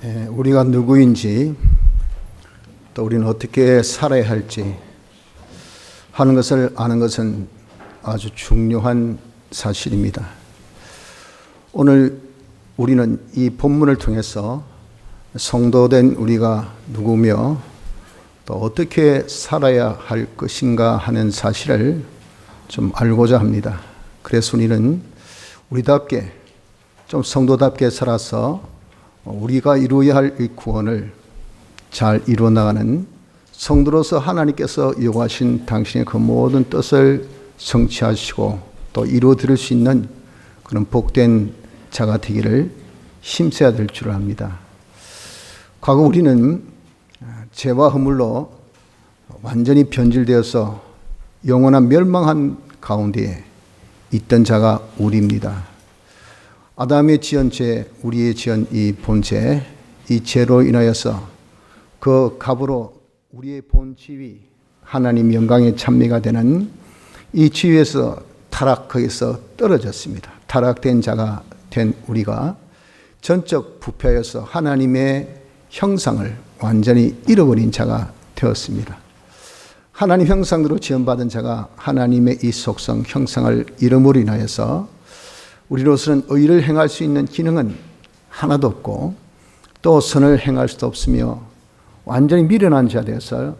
우리가 누구인지 또 우리는 어떻게 살아야 할지 하는 것을 아는 것은 아주 중요한 사실입니다. 오늘 우리는 이 본문을 통해서 성도된 우리가 누구며 또 어떻게 살아야 할 것인가 하는 사실을 좀 알고자 합니다. 그래서 우리는 우리답게 좀 성도답게 살아서 우리가 이루어야 할 이 구원을 잘 이루어 나가는 성도로서 하나님께서 요구하신 당신의 그 모든 뜻을 성취하시고 또 이루어 드릴 수 있는 그런 복된 자가 되기를 힘써야 될 줄 압니다. 과거 우리는 죄와 허물로 완전히 변질되어서 영원한 멸망한 가운데에 있던 자가 우리입니다. 아담의 지은 죄, 우리의 지은 이 본죄, 이 죄로 인하여서 그 값으로 우리의 본 지위, 하나님 영광의 찬미가 되는 이 지위에서 거기서 떨어졌습니다. 타락된 자가 된 우리가 전적 부패하여서 하나님의 형상을 완전히 잃어버린 자가 되었습니다. 하나님 형상으로 지음받은 자가 하나님의 이 속성, 형상을 잃음으로 인하여서 우리로서는 의를 행할 수 있는 기능은 하나도 없고 또 선을 행할 수도 없으며 완전히 미련한 자 되어서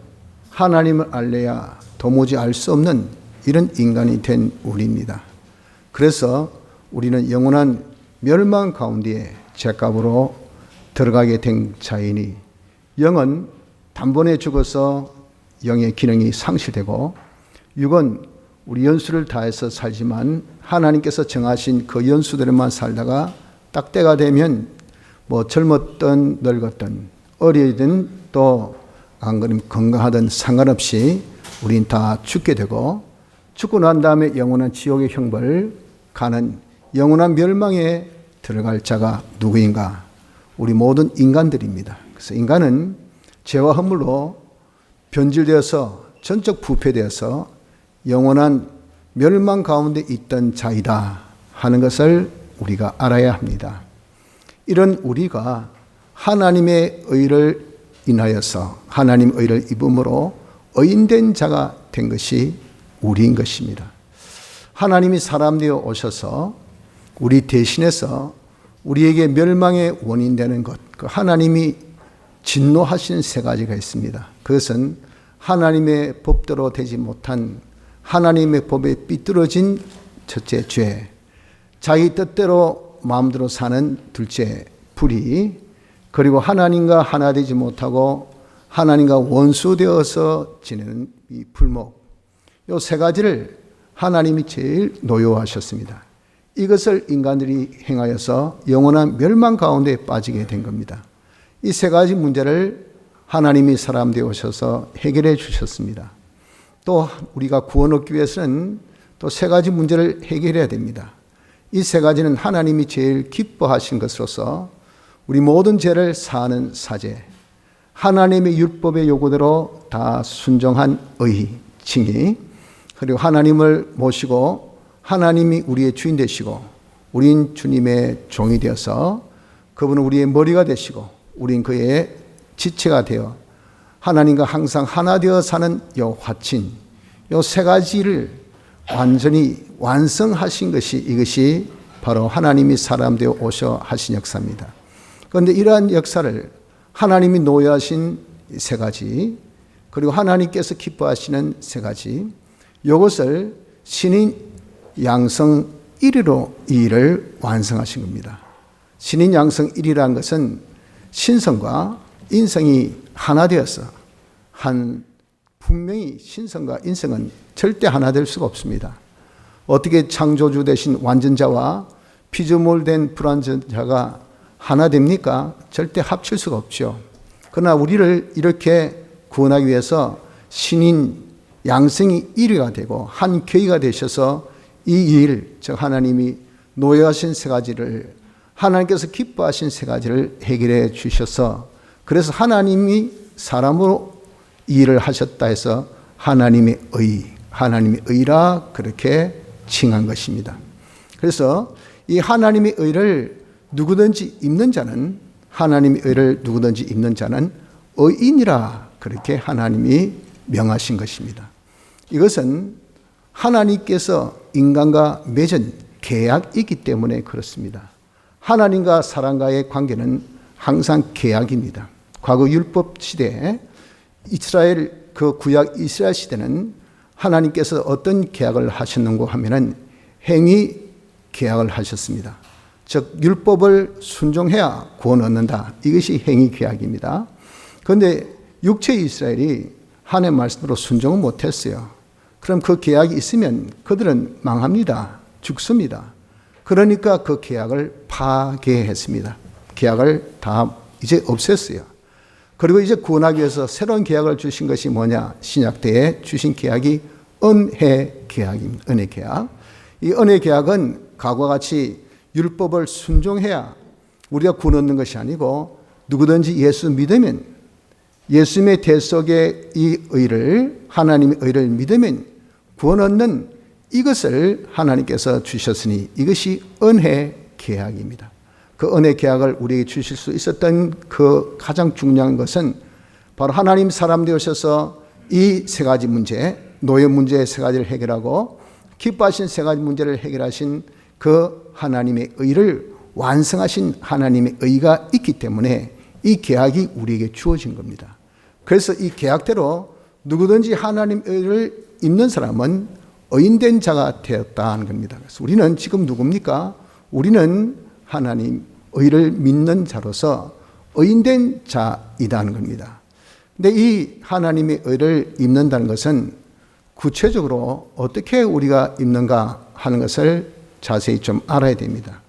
하나님을 알래야 도무지 알 수 없는 이런 인간이 된 우리입니다. 그래서 우리는 영원한 멸망 가운데에 죄값으로 들어가게 된 자이니 영은 단번에 죽어서 영의 기능이 상실되고 육은 우리 연수를 다해서 살지만 하나님께서 정하신 그 연수대로만 살다가 딱 때가 되면 젊었든 늙었든 어리든 또 건강하든 상관없이 우린 다 죽게 되고 죽고 난 다음에 영원한 지옥의 형벌을 가는 영원한 멸망에 들어갈 자가 누구인가? 우리 모든 인간들입니다. 그래서 인간은 죄와 허물로 변질되어서 전적 부패되어서 영원한 멸망 가운데 있던 자이다 하는 것을 우리가 알아야 합니다. 이런 우리가 하나님의 의를 인하여서 하나님 의를 입음으로 의인된 자가 된 것이 우리인 것입니다. 하나님이 사람 되어 오셔서 우리 대신해서 우리에게 멸망의 원인 되는 것, 그 하나님이 진노하신 세 가지가 있습니다. 그것은 하나님의 법대로 되지 못한 하나님의 법에 삐뚤어진 첫째 죄, 자기 뜻대로 마음대로 사는 둘째 불의, 그리고 하나님과 하나 되지 못하고 하나님과 원수되어서 지내는 이 불목, 이 세 가지를 하나님이 제일 노여워하셨습니다. 이것을 인간들이 행하여서 영원한 멸망 가운데 빠지게 된 겁니다. 이 세 가지 문제를 하나님이 사람 되어 오셔서 해결해 주셨습니다. 또 우리가 구원 얻기 위해서는 또 세 가지 문제를 해결해야 됩니다. 이 세 가지는 하나님이 제일 기뻐하신 것으로서 우리 모든 죄를 사하는 사죄, 하나님의 율법의 요구대로 다 순종한 의, 칭의, 그리고 하나님을 모시고 하나님이 우리의 주인 되시고 우린 주님의 종이 되어서 그분은 우리의 머리가 되시고 우린 그의 지체가 되어 하나님과 항상 하나 되어 사는 요 화친, 요 세 가지를 완전히 완성하신 것이 이것이 바로 하나님이 사람 되어 오셔 하신 역사입니다. 그런데 이러한 역사를 하나님이 노여하신 세 가지, 그리고 하나님께서 기뻐하시는 세 가지, 이것을 신인 양성 1위로 이 일을 완성하신 겁니다. 신인 양성 1위라는 것은 신성과 인성이 하나 되어서 분명히 신성과 인성은 절대 하나 될 수가 없습니다. 어떻게 창조주 되신 완전자와 피조물된 불완전자가 하나 됩니까? 절대 합칠 수가 없죠. 그러나 우리를 이렇게 구원하기 위해서 신인 양성이 1위가 되고 한 교회가 되셔서 이 일, 즉 하나님이 노여하신 세 가지를 하나님께서 기뻐하신 세 가지를 해결해 주셔서 그래서 하나님이 사람으로 이 일을 하셨다 해서 하나님의 의라 그렇게 칭한 것입니다. 그래서 이 하나님의 의를 누구든지 입는 자는 하나님의 의를 누구든지 입는 자는 의인이라 그렇게 하나님이 명하신 것입니다. 이것은 하나님께서 인간과 맺은 계약이기 때문에 그렇습니다. 하나님과 사람과의 관계는 항상 계약입니다. 과거 율법 시대에 이스라엘 그 구약 이스라엘 시대는 하나님께서 어떤 계약을 하셨는고 하면은 행위 계약을 하셨습니다. 즉 율법을 순종해야 구원 얻는다. 이것이 행위 계약입니다. 그런데 육체 이스라엘이 하나님의 말씀으로 순종을 못했어요. 그럼 그 계약이 있으면 그들은 망합니다. 죽습니다. 그러니까 그 계약을 파괴했습니다. 계약을 다 이제 없앴어요. 그리고 이제 구원하기 위해서 새로운 계약을 주신 것이 뭐냐? 신약 때에 주신 계약이 은혜 계약입니다. 은혜 계약. 이 은혜 계약은 과거와 같이 율법을 순종해야 우리가 구원 얻는 것이 아니고 누구든지 예수 믿으면 예수님의 대속의 이 의를 하나님의 의를 믿으면 구원 얻는 이것을 하나님께서 주셨으니 이것이 은혜 계약입니다. 그 은혜 계약을 우리에게 주실 수 있었던 그 가장 중요한 것은 바로 하나님 사람 되셔서 이 세 가지 문제, 노예 문제 세 가지를 해결하고 기뻐하신 세 가지 문제를 해결하신 그 하나님의 의를 완성하신 하나님의 의가 있기 때문에 이 계약이 우리에게 주어진 겁니다. 그래서 이 계약대로 누구든지 하나님의 의를 입는 사람은 의인된 자가 되었다는 겁니다. 그래서 우리는 지금 누굽니까? 우리는 하나님 의를 믿는 자로서 의인된 자이다는 겁니다. 근데 이 하나님의 의를 입는다는 것은 구체적으로 어떻게 우리가 입는가 하는 것을 자세히 좀 알아야 됩니다.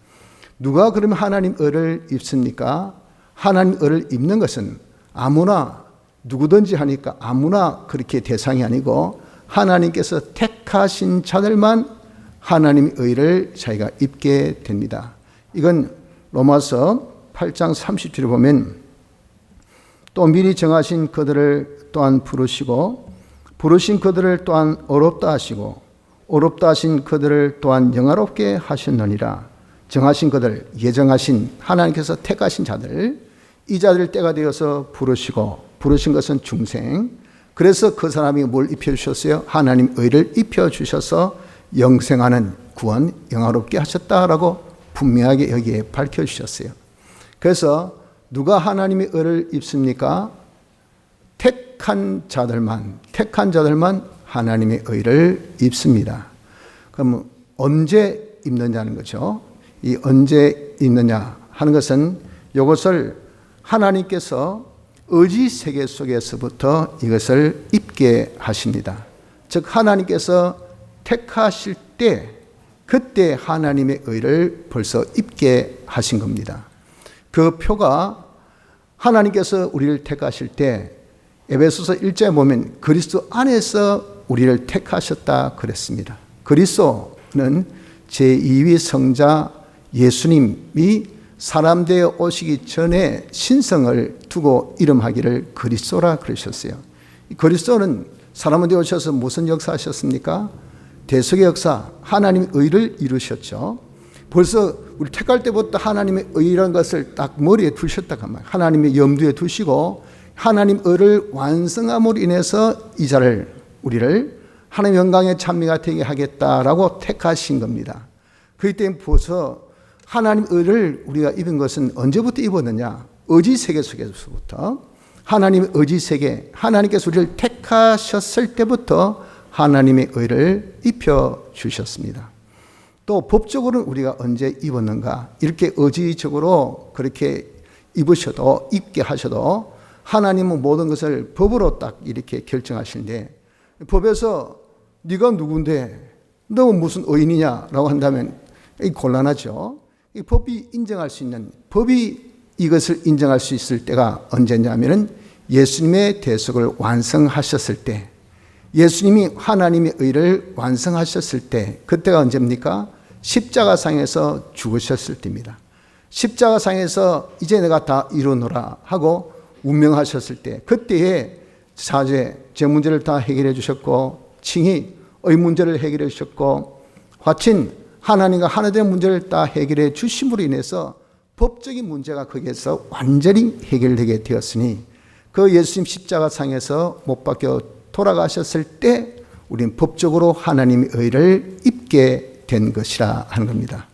누가 그러면 하나님 의를 입습니까? 하나님 의를 입는 것은 아무나 누구든지 하니까 아무나 그렇게 대상이 아니고 하나님께서 택하신 자들만 하나님의 의를 자기가 입게 됩니다. 이건 로마서 8장 30절에 보면 또 미리 정하신 그들을 또한 부르시고 부르신 그들을 또한 어렵다 하시고 어렵다 하신 그들을 또한 영화롭게 하셨느니라. 정하신 그들, 예정하신 하나님께서 택하신 자들, 이 자들 때가 되어서 부르시고 부르신 것은 중생. 그래서 그 사람이 뭘 입혀주셨어요? 하나님 의를 입혀주셔서 영생하는 구원, 영화롭게 하셨다라고 분명하게 여기에 밝혀주셨어요. 그래서 누가 하나님의 의를 입습니까? 택한 자들만 하나님의 의를 입습니다. 그럼 언제 입느냐는 거죠. 이 언제 입느냐 하는 것은 이것을 하나님께서 의지 세계 속에서부터 이것을 입게 하십니다. 즉 하나님께서 택하실 때 그때 하나님의 의를 벌써 입게 하신 겁니다. 그 표가 하나님께서 우리를 택하실 때 에베소서 1장에 보면 그리스도 안에서 우리를 택하셨다 그랬습니다. 그리스도는 제2위 성자 예수님이 사람 되어 오시기 전에 신성을 두고 이름하기를 그리스도라 그러셨어요. 그리스도는 사람은 되어 오셔서 무슨 역사하셨습니까? 대속의 역사, 하나님의 의를 이루셨죠. 벌써 우리 택할 때부터 하나님의 의라는 것을 딱 머리에 두셨다가 하나님의 염두에 두시고 하나님 의를 완성함으로 인해서 이 자를 우리를 하나님의 영광의 찬미가 되게 하겠다라고 택하신 겁니다. 그렇기 때문에 벌써 하나님 의를 우리가 입은 것은 언제부터 입었느냐? 의지 세계 속에서부터 하나님의 의지 세계, 하나님께서 우리를 택하셨을 때부터 하나님의 의를 입혀 주셨습니다. 또 법적으로는 우리가 언제 입었는가? 이렇게 의지적으로 그렇게 입으셔도 입게 하셔도 하나님은 모든 것을 법으로 딱 이렇게 결정하시는데 법에서 네가 누군데 너 무슨 의인이냐라고 한다면 곤란하죠. 이 법이 인정할 수 있는 법이 이것을 인정할 수 있을 때가 언제냐면은 예수님의 대속을 완성하셨을 때, 예수님이 하나님의 의를 완성하셨을 때, 그때가 언제입니까? 십자가상에서 죽으셨을 때입니다. 십자가상에서 이제 내가 다 이루노라 하고 운명하셨을 때, 그때에 사죄, 제 문제를 다 해결해 주셨고, 칭의, 의 문제를 해결해 주셨고, 화친, 하나님과 하나 된 문제를 다 해결해 주심으로 인해서 법적인 문제가 거기에서 완전히 해결되게 되었으니 그 예수님 십자가상에서 못 박혀 돌아가셨을 때 우리는 법적으로 하나님의 의를 입게 된 것이라 하는 겁니다.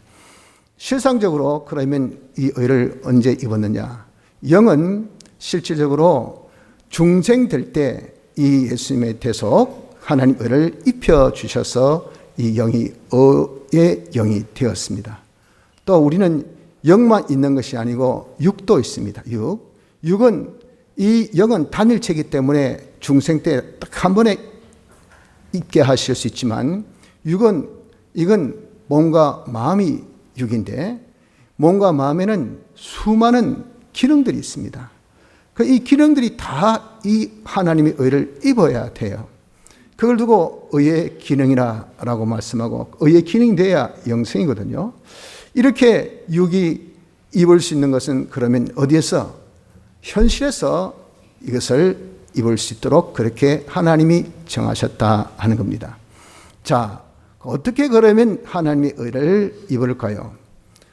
실상적으로 그러면 이 의를 언제 입었느냐? 영은 실질적으로 중생될 때 이 예수님의 대속 하나님 의를 입혀주셔서 이 영이 의의 영이 되었습니다. 또 우리는 영만 있는 것이 아니고 육도 있습니다. 이 영은 단일체이기 때문에 중생 때 딱 한 번에 있게 하실 수 있지만 이건 몸과 마음이 육인데 몸과 마음에는 수많은 기능들이 있습니다. 이 기능들이 다 이 하나님의 의를 입어야 돼요. 그걸 두고 의의 기능이라고 말씀하고 의의 기능이 돼야 영생이거든요. 이렇게 육이 입을 수 있는 것은 그러면 어디에서? 현실에서 이것을 입을 수 있도록 그렇게 하나님이 정하셨다 하는 겁니다. 자, 어떻게 그러면 하나님의 의를 입을까요?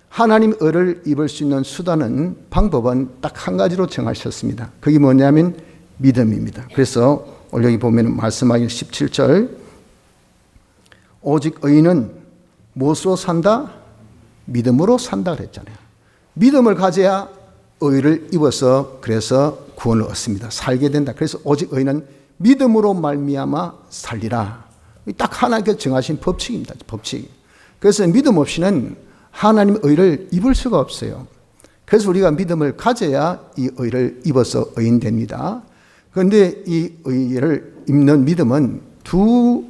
하나님의 의를 입을 수 있는 수단은, 방법은 딱 한 가지로 정하셨습니다. 그게 뭐냐면 믿음입니다. 그래서 오늘 여기 보면 말씀하기 17절 오직 의인은 무엇으로 산다? 믿음으로 산다 그랬잖아요. 믿음을 가져야 의를 입어서 그래서 구원을 얻습니다. 살게 된다. 그래서 오직 의인은 믿음으로 말미암아 살리라. 딱 하나님께서 정하신 법칙입니다. 법칙. 그래서 믿음 없이는 하나님의 의를 입을 수가 없어요. 그래서 우리가 믿음을 가져야 이 의를 입어서 의인됩니다. 그런데 이 의를 입는 믿음은 두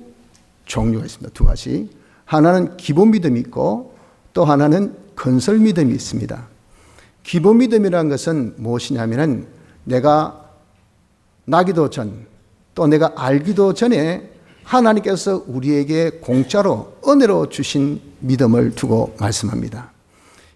종류가 있습니다. 두 가지. 하나는 기본 믿음이 있고 또 하나는 건설 믿음이 있습니다. 기본 믿음이라는 것은 무엇이냐면은 내가 나기도 전, 또 내가 알기도 전에 하나님께서 우리에게 공짜로 은혜로 주신 믿음을 두고 말씀합니다.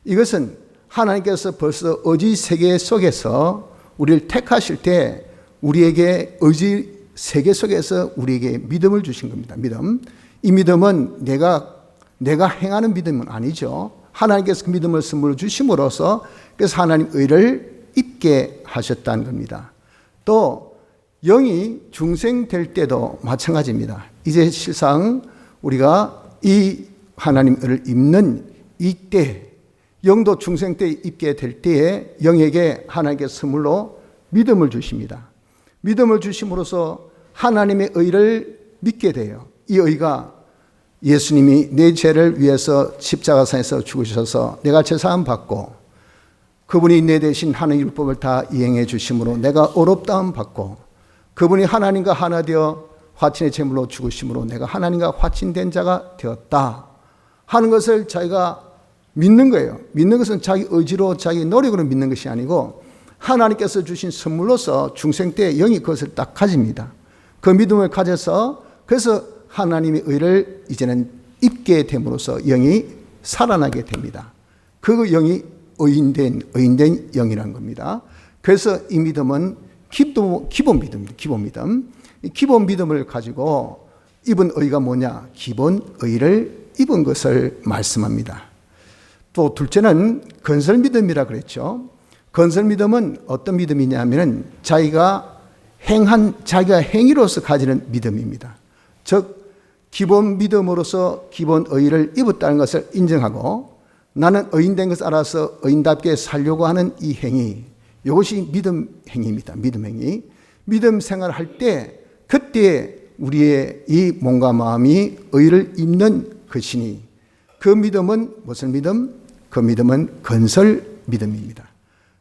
이것은 하나님께서 벌써 의지 세계 속에서 우리를 택하실 때 우리에게 의지 세계 속에서 우리에게 믿음을 주신 겁니다. 믿음. 이 믿음은 내가 행하는 믿음은 아니죠. 하나님께서 그 믿음을 선물로 주심으로써 그래서 하나님 의를 입게 하셨다는 겁니다. 또 영이 중생될 때도 마찬가지입니다. 이제 실상 우리가 이 하나님 의를 입는 이때 영도 중생 때 입게 될 때에 영에게 하나님께서 선물로 믿음을 주십니다. 믿음을 주심으로써 하나님의 의를 믿게 돼요. 이 의가 예수님이 내 죄를 위해서 십자가상에서 죽으셔서 내가 제사함 받고 그분이 내 대신 하나님의 율법을 다 이행해 주심으로 내가 어렵다함 받고 그분이 하나님과 하나 되어 화친의 제물로 죽으심으로 내가 하나님과 화친된 자가 되었다 하는 것을 자기가 믿는 거예요. 믿는 것은 자기 의지로 자기 노력으로 믿는 것이 아니고 하나님께서 주신 선물로서 중생 때 영이 그것을 딱 가집니다. 그 믿음을 가져서 그래서 하나님의 의를 이제는 입게 됨으로써 영이 살아나게 됩니다. 그 영이 의인된 영이라는 겁니다. 그래서 이 믿음은 기본 믿음입니다. 기본 믿음. 이 기본 믿음을 가지고 입은 의가 뭐냐? 기본 의를 입은 것을 말씀합니다. 또 둘째는 건설 믿음이라 그랬죠. 건설 믿음은 어떤 믿음이냐면은 자기가 행위로서 가지는 믿음입니다. 즉 기본 믿음으로서 기본 의를 입었다는 것을 인정하고 나는 의인된 것을 알아서 의인답게 살려고 하는 이 행위, 이것이 믿음 행위입니다. 믿음 행위. 믿음 생활할 때 그때 우리의 이 몸과 마음이 의를 입는 것이니 그 믿음은 무슨 믿음? 그 믿음은 건설 믿음입니다.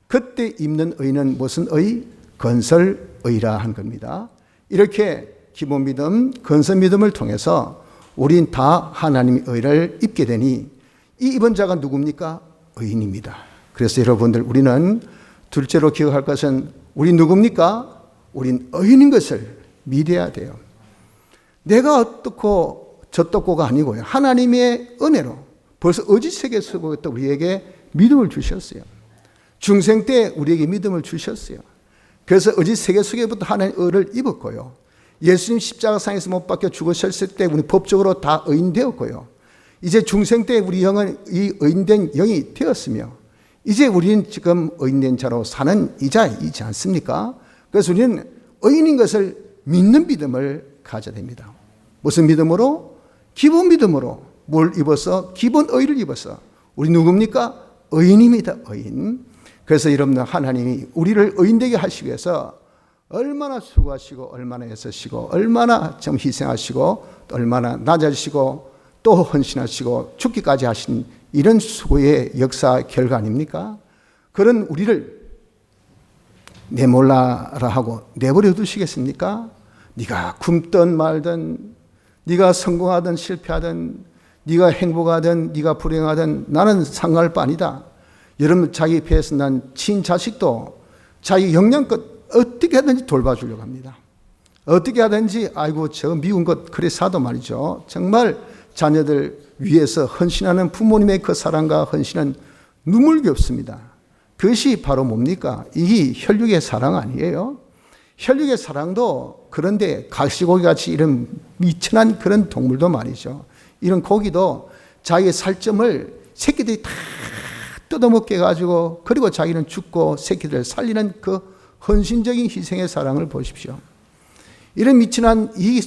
그때 입는 의는 무슨 의? 건설 의라 한 겁니다. 이렇게 기본 믿음, 건설 믿음을 통해서 우린 다 하나님의 의를 입게 되니 이 입은 자가 누굽니까? 의인입니다. 그래서 여러분들 우리는 둘째로 기억할 것은 우리 누굽니까? 우린 의인인 것을 믿어야 돼요. 내가 어떻고 저떻고가 아니고요. 하나님의 은혜로 벌써 의지세계 속에 우리에게 믿음을 주셨어요. 중생 때 우리에게 믿음을 주셨어요. 그래서 의지세계 속에부터 하나님의 의를 입었고요. 예수님 십자가상에서 못 박혀 죽으셨을 때 우리 법적으로 다 의인 되었고요. 이제 중생 때 우리 영은 이 의인된 영이 되었으며 이제 우리는 지금 의인된 자로 사는 이자이지 않습니까? 그래서 우리는 의인인 것을 믿는 믿음을 가져야 됩니다. 무슨 믿음으로? 기본 믿음으로. 뭘 입어서? 기본 의를 입어서. 우리 누굽니까? 의인입니다. 의인. 그래서 여러분들, 하나님이 우리를 의인되게 하시기 위해서 얼마나 수고하시고 얼마나 애쓰시고 얼마나 좀 희생하시고 또 얼마나 낮아지시고 또 헌신하시고 죽기까지 하신 이런 수고의 역사 결과 아닙니까? 그런 우리를 내몰라라 하고 내버려 두시겠습니까? 네가 굶든 말든, 네가 성공하든 실패하든, 네가 행복하든 네가 불행하든 나는 상관할 바 아니다. 여러분, 자기 배에서 난 친자식도 자기 영양껏 어떻게 하든지 돌봐주려고 합니다. 어떻게 하든지, 아이고 저 미운 것 그래 사도 말이죠. 정말 자녀들 위해서 헌신하는 부모님의 그 사랑과 헌신은 눈물겹습니다. 그것이 바로 뭡니까? 이 혈육의 사랑 아니에요? 혈육의 사랑도, 그런데 가시고기 같이 이런 미천한 그런 동물도 말이죠. 이런 고기도 자기의 살점을 새끼들이 다 뜯어먹게 해가지고, 그리고 자기는 죽고 새끼들을 살리는 그 헌신적인 희생의 사랑을 보십시오. 이런 미천한 이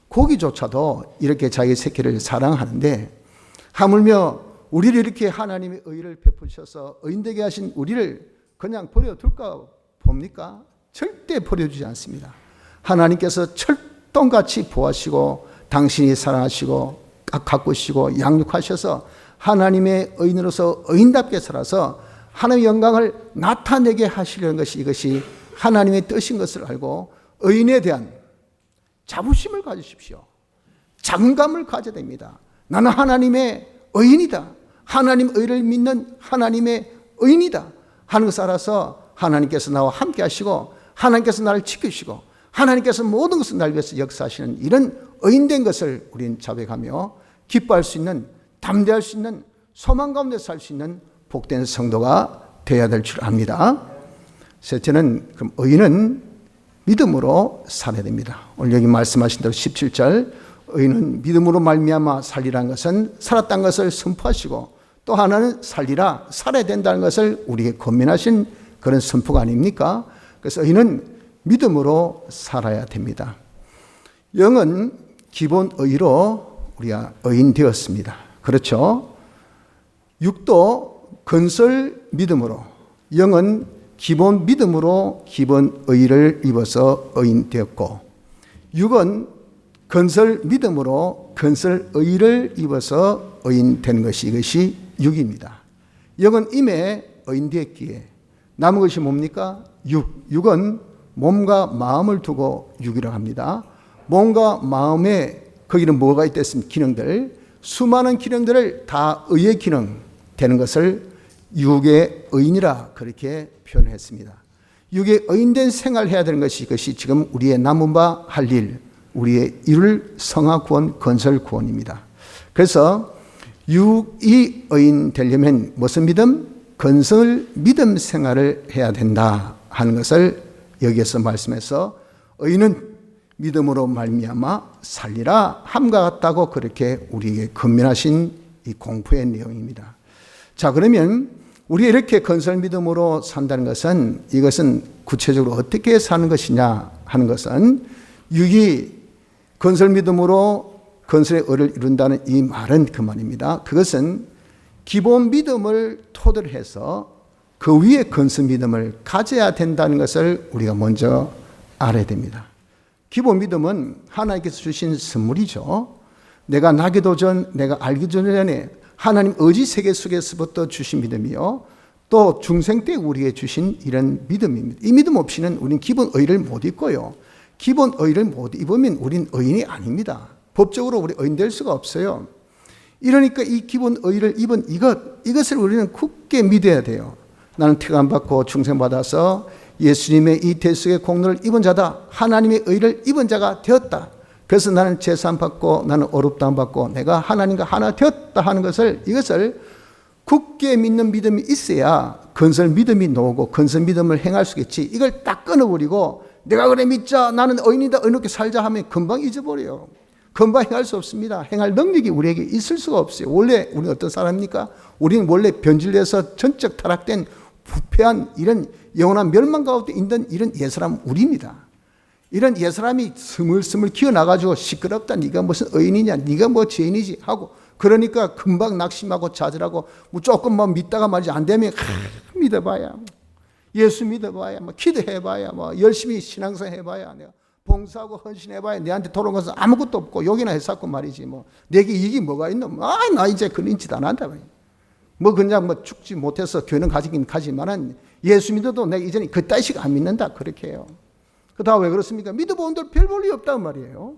고기조차도 이렇게 자기 새끼를 사랑하는데, 하물며 우리를 이렇게 하나님의 의를 베푸셔서 의인되게 하신 우리를 그냥 버려둘까 봅니까? 절대 버려주지 않습니다. 하나님께서 철동같이 보호하시고 당신이 사랑하시고 가꾸시고 양육하셔서 하나님의 의인으로서 의인답게 살아서 하나님의 영광을 나타내게 하시려는 것이, 이것이 하나님의 뜻인 것을 알고 의인에 대한 자부심을 가지십시오. 자긍감을 가져야 됩니다. 나는 하나님의 의인이다. 하나님 의를 믿는 하나님의 의인이다 하는 것을 알아서 하나님께서 나와 함께 하시고 하나님께서 나를 지키시고 하나님께서 모든 것을 나를 위해서 역사하시는 이런 의인된 것을 우리는 자백하며 기뻐할 수 있는, 담대할 수 있는, 소망 가운데 살 수 있는 복된 성도가 되어야 될 줄 압니다. 셋째는, 그럼 의인은 믿음으로 살아야 됩니다. 오늘 여기 말씀하신 대로 17절, 의인은 믿음으로 말미암아 살리라는 것은 살았다는 것을 선포하시고, 또 하나는 살리라, 살아야 된다는 것을 우리에게 권면하신 그런 선포가 아닙니까? 그래서 의인은 믿음으로 살아야 됩니다. 영은 기본 의로 우리가 의인 되었습니다. 그렇죠? 육도 건설 믿음으로, 영은 기본 믿음으로 기본 의를 입어서 의인 되었고, 육은 건설 믿음으로 건설 의를 입어서 의인 된 것이, 이것이 육입니다. 영은 임에 의인 되었기에 남은 것이 뭡니까? 육은 몸과 마음을 두고 육이라고 합니다. 몸과 마음에 거기는 뭐가 있겠습니까? 기능들, 수많은 기능들을 다 의의 기능 되는 것을 육의 의인이라 그렇게 표현했습니다. 육의 의인된 생활을 해야 되는 것이, 이것이 지금 우리의 남은 바 할 일, 우리의 이룰 성화 구원, 건설 구원입니다. 그래서 육이 의인 되려면 무슨 믿음? 건설 믿음 생활을 해야 된다 하는 것을 여기에서 말씀해서, 의인은 믿음으로 말미암아 살리라 함과 같다고 그렇게 우리에게 권면하신 이 공포의 내용입니다. 자, 그러면 우리 이렇게 건설 믿음으로 산다는 것은, 이것은 구체적으로 어떻게 사는 것이냐 하는 것은, 육이 건설 믿음으로 건설의 의를 이룬다는 이 말은 그 말입니다. 그것은 기본 믿음을 토대로 해서 그 위에 건설 믿음을 가져야 된다는 것을 우리가 먼저 알아야 됩니다. 기본 믿음은 하나님께서 주신 선물이죠. 내가 나기도 전, 내가 알기 전에 하나님 의지 세계 속에서부터 주신 믿음이요, 또 중생 때 우리에게 주신 이런 믿음입니다. 이 믿음 없이는 우리는 기본 의를 못 입고요, 기본 의를 못 입으면 우리는 의인이 아닙니다. 법적으로 우리 의인 될 수가 없어요. 이러니까 이 기본 의를 입은 이것을 우리는 굳게 믿어야 돼요. 나는 택함받고 중생받아서 예수님의 이 대속의 공로를 입은 자다. 하나님의 의를 입은 자가 되었다. 그래서 나는 제사함 받고 나는 어렵다함 받고 내가 하나님과 하나 되었다 하는 것을, 이것을 굳게 믿는 믿음이 있어야 건설 믿음이 나오고 건설 믿음을 행할 수 있겠지. 이걸 딱 끊어버리고 내가 그래 믿자, 나는 의인이다, 의롭게 살자 하면 금방 잊어버려요. 금방 행할 수 없습니다. 행할 능력이 우리에게 있을 수가 없어요. 원래 우리는 어떤 사람입니까? 우리는 원래 변질돼서 전적 타락된 부패한 이런 영원한 멸망 가운데 있는 이런 옛사람 우리입니다. 이런 옛사람이 스물스물 기어나가지고 시끄럽다. 네가 무슨 의인이냐. 네가 뭐 죄인이지 하고 그러니까 금방 낙심하고 좌절하고 뭐 조금만 믿다가 말이지 안 되면 믿어봐야 예수 믿어봐야 뭐 기도해봐야 뭐 열심히 신앙생활 해봐야 내가 봉사하고 헌신해봐야 내한테 돌아온 것은 아무것도 없고 욕이나 했었고 말이지 뭐 내게 이익이 뭐가 있노? 나 이제 그런 짓 안 한다. 뭐 그냥 뭐 죽지 못해서 교회는 가지긴 가지만은 예수 믿어도 내가 이제는 그따위식 안 믿는다 그렇게 해요. 그다음 왜 그렇습니까? 믿어본들 별 볼 일 없단 말이에요.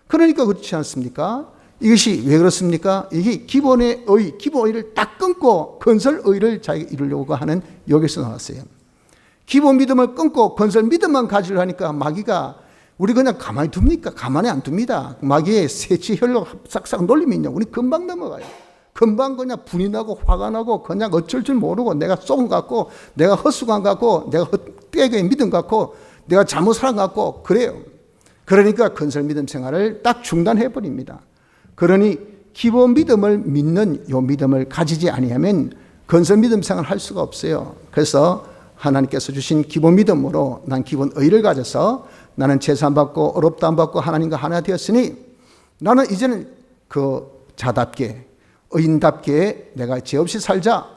그러니까 그렇지 않습니까? 이것이 왜 그렇습니까? 이게 기본의 의, 기본 의를 딱 끊고 건설 의를 자기가 이루려고 하는 여기서 나왔어요. 기본 믿음을 끊고 건설 믿음만 가지려 하니까 마귀가 우리 그냥 가만히 둡니까? 가만히 안 둡니다. 마귀의 새치혈로 싹싹 놀리면요. 우리 금방 넘어가요. 금방 그냥 분이 나고 화가 나고 그냥 어쩔 줄 모르고 내가 쏘금 같고 내가 헛수간 같고 내가 헛되게 믿음 같고 내가 잘못 살아 같고 그래요. 그러니까 건설 믿음 생활을 딱 중단해 버립니다. 그러니 기본 믿음을 믿는 요 믿음을 가지지 아니하면 건설 믿음 생활을 할 수가 없어요. 그래서 하나님께서 주신 기본 믿음으로 난 기본 의를 가져서 나는 제사 안 받고 어렵도 안 받고 하나님과 하나 되었으니 나는 이제는 그 자답게 의인답게 내가 죄 없이 살자.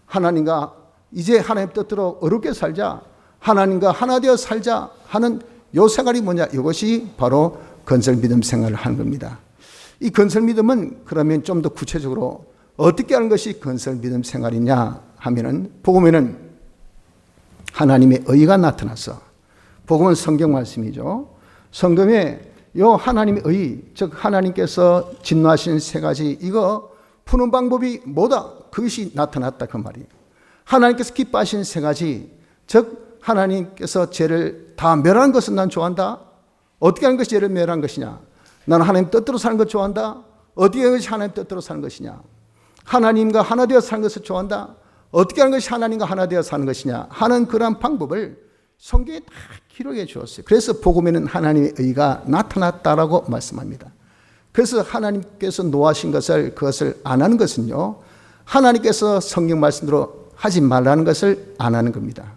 하나님과 이제 하나님 뜻대로 어렵게 살자. 하나님과 하나 되어 살자 하는 요 생활이 뭐냐? 이것이 바로 건설 믿음 생활을 하는 겁니다. 이 건설 믿음은 그러면 좀 더 구체적으로 어떻게 하는 것이 건설 믿음 생활이냐 하면은 복음에는 하나님의 의가 나타나서 복음은 성경 말씀이죠. 성경에 요 하나님의 의, 즉 하나님께서 진노하신 세 가지 이거 푸는 방법이 뭐다? 그것이 나타났다 그 말이에요. 하나님께서 기뻐하신 세 가지, 즉 하나님께서 죄를 다 멸하는 것은 난 좋아한다. 어떻게 하는 것이 죄를 멸하는 것이냐? 나는 하나님 뜻대로 사는 것 좋아한다. 어떻게 하는 것이 하나님 뜻대로 사는 것이냐? 하나님과 하나 되어 사는 것을 좋아한다. 어떻게 하는 것이 하나님과 하나 되어 사는 것이냐 하는 그러한 방법을 성경에 다 기록해 주었어요. 그래서 복음에는 하나님의 의가 나타났다라고 말씀합니다. 그래서 하나님께서 노하신 것을 그것을 안 하는 것은요, 하나님께서 성경 말씀대로 하지 말라는 것을 안 하는 겁니다.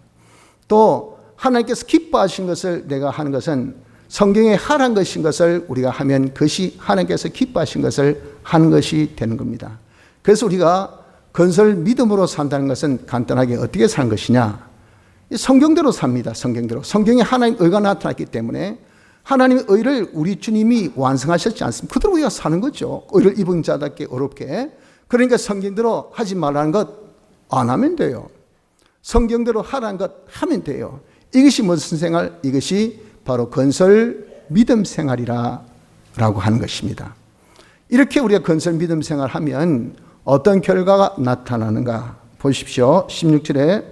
또 하나님께서 기뻐하신 것을 내가 하는 것은 성경에 하라는 것인 것을 우리가 하면 그것이 하나님께서 기뻐하신 것을 하는 것이 되는 겁니다. 그래서 우리가 건설 믿음으로 산다는 것은 간단하게 어떻게 사는 것이냐? 성경대로 삽니다. 성경대로. 성경에 하나님의 의가 나타났기 때문에 하나님의 의를 우리 주님이 완성하셨지 않습니까? 그대로 우리가 사는 거죠. 의를 입은 자답게 어렵게. 그러니까 성경대로 하지 말라는 것 안 하면 돼요. 성경대로 하라는 것 하면 돼요. 이것이 무슨 생활? 이것이 바로 건설 믿음 생활이라고 하는 것입니다. 이렇게 우리가 건설 믿음 생활하면 어떤 결과가 나타나는가? 보십시오. 16절에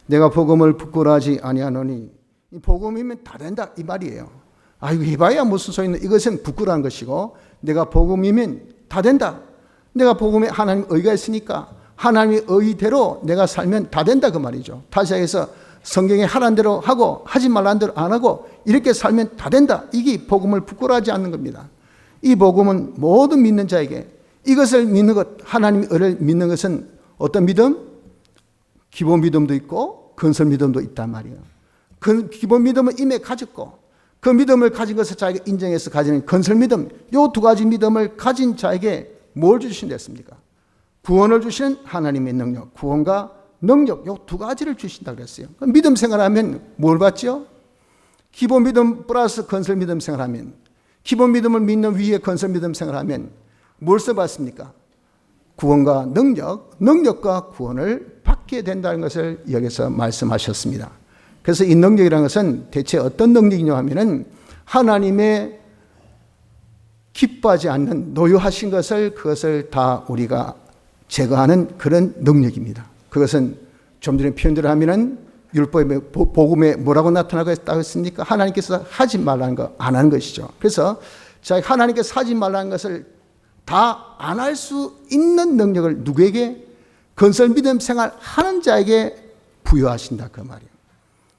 내가 복음을 부끄러워하지 아니하노니, 이 복음이면 다 된다 이 말이에요. 이거 해봐야 무슨 소리냐? 이것은 부끄러운 것이고 내가 복음이면 다 된다. 내가 복음에 하나님 의가 있으니까 하나님의 의대로 내가 살면 다 된다 그 말이죠. 다시 해서 성경에 하라는 대로 하고 하지 말라는 대로 안 하고 이렇게 살면 다 된다. 이게 복음을 부끄러워하지 않는 겁니다. 이 복음은 모든 믿는 자에게 이것을 믿는 것, 하나님의 의를 믿는 것은 어떤 믿음? 기본 믿음도 있고 건설 믿음도 있단 말이에요. 그 기본 믿음은 이미 가졌고 그 믿음을 가진 것을 자기가 인정해서 가지는 건설 믿음, 이 두 가지 믿음을 가진 자에게 뭘 주신댔습니까? 구원을 주시는 하나님의 능력, 구원과 능력, 이 두 가지를 주신다 그랬어요. 믿음 생활하면 뭘 받죠? 기본 믿음 플러스 건설 믿음 생활하면, 기본 믿음을 믿는 위에 건설 믿음 생활하면 뭘 써봤습니까? 구원과 능력, 능력과 구원을 받게 된다는 것을 여기서 말씀하셨습니다. 그래서 이 능력이라는 것은 대체 어떤 능력이냐 하면은 하나님의 기뻐하지 않는 노여하신 것을 그것을 다 우리가 제거하는 그런 능력입니다. 그것은 좀 전에 표현대로 하면은 율법의 복음에 뭐라고 나타나고 했습니까? 하나님께서 하지 말라는 거 안 하는 것이죠. 그래서 하나님께서 하지 말라는 것을 다 안 할 수 있는 능력을 누구에게? 건설 믿음 생활 하는 자에게 부여하신다 그 말이에요.